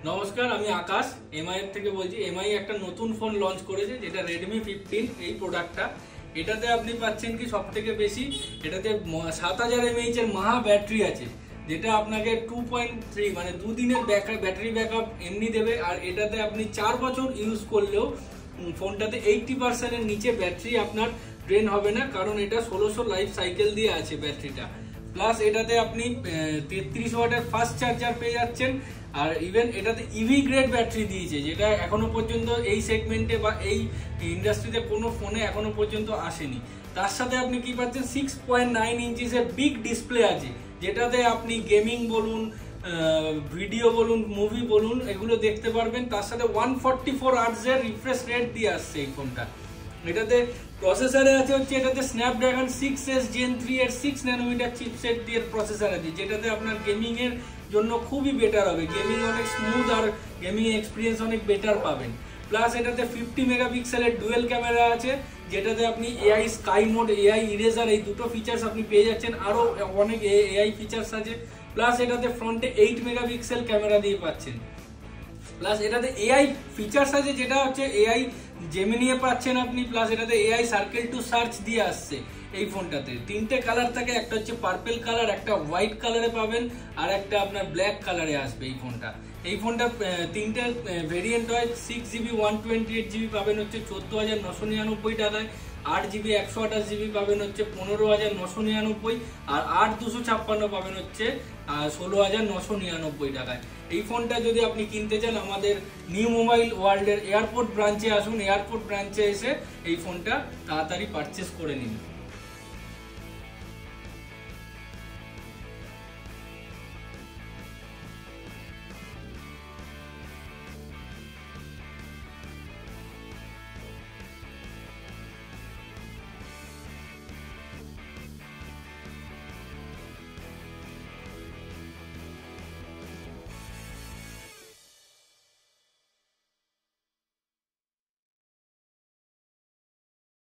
নমস্কার, আমি আকাশ এমআই এর থেকে বলছি। এমআই একটা নতুন ফোন লঞ্চ করেছে যেটা Redmi 15। এই প্রোডাক্টটা এটাতে আপনি পাচ্ছেন কি সবথেকে বেশি, এটাতে 7000 mAh এর মাহা ব্যাটারি আছে, যেটা আপনাকে 2.3 মানে 2 দিনের ব্যাটারি ব্যাকআপ এমনি দেবে। আর এটাতে আপনি 4 বছর ইউজ করলেও ফোনটাতে 80% এর নিচে ব্যাটারি আপনার ড্রেন হবে না, কারণ এটা 1600 লাইফ সাইকেল দিয়ে আছে ব্যাটারিটা। প্লাস এটাতে আপনি 33 ওয়াটের ফাস্ট চার্জার পেয়ে যাচ্ছেন। আর ইভেন এটাতে ইভি গ্রেড ব্যাটারি দিয়েছে, যেটা এখনো পর্যন্ত এই সেগমেন্টে বা এই ইন্ডাস্ট্রিতে কোনো ফোনে এখনো পর্যন্ত আসেনি। তার সাথে আপনি কি পাচ্ছেন 6.9 ইঞ্চিসের বিগ ডিসপ্লে আছে, যেটাতে আপনি গেমিং বলুন, ভিডিও বলুন, মুভি বলুন, এগুলো দেখতে পারবেন। তার সাথে 144 Hz এর রিফ্রেশ রেট দিয়ে আসছে এই ফোনটা। এটাতে প্রসেসরে আছে হচ্ছে এটাতে স্ন্যাপড্রাগন 6s Gen 3 এর 6 ন্যানোমিটার চিপসেট দিয়ে প্রসেসর আছে, যেটাতে আপনার গেমিং এর জন্য খুবই বেটার হবে। গেমিং অনেক স্মুথ আর গেমিং এক্সপিরিয়েন্স অনেক বেটার পাবেন। প্লাস এটাতে 50 মেগাপিক্সেলের ডুয়েল ক্যামেরা আছে, যেটাতে আপনি AI sky mode, AI eraser, এই দুটো ফিচার্স আপনি পেয়ে যাচ্ছেন। আরো অনেক এআই ফিচার্স আছে। প্লাস এটাতে ফ্রন্টে 8 মেগাপিক্সেল ক্যামেরা দিয়ে পাচ্ছেন। প্লাস এটাতে এআই ফিচার্স আছে, যেটা হচ্ছে এআই জেমিনিয়ে পাচ্ছেন আপনি। প্লাস এটাতে এআই সার্কেল টু সার্চ দিয়ে আসছে এই ফোনটাতে। 3টে কালার থাকে, একটা হচ্ছে পার্পল কালার, একটা হোয়াইট কালারে পাবেন, আর একটা আপনার ব্ল্যাক কালারে আসবে এই ফোনটা। এই ফোনটা 3টে ভেরিয়েন্ট হয়। 6GB 128GB পাবেন হচ্ছে 14,999 টাকায়। 8GB 128GB পাবেন হচ্ছে 15,999, আর 8/256 পাবেন হচ্ছে 16,999 টাকায়। এই ফোনটা যদি আপনি কিনতে চান, আমাদের নিউ মোবাইল ওয়ার্ল্ডের এয়ারপোর্ট ব্রাঞ্চে আসুন। এয়ারপোর্ট ব্রাঞ্চে এসে এই ফোনটা তাড়াতাড়ি পারচেস করে নিন।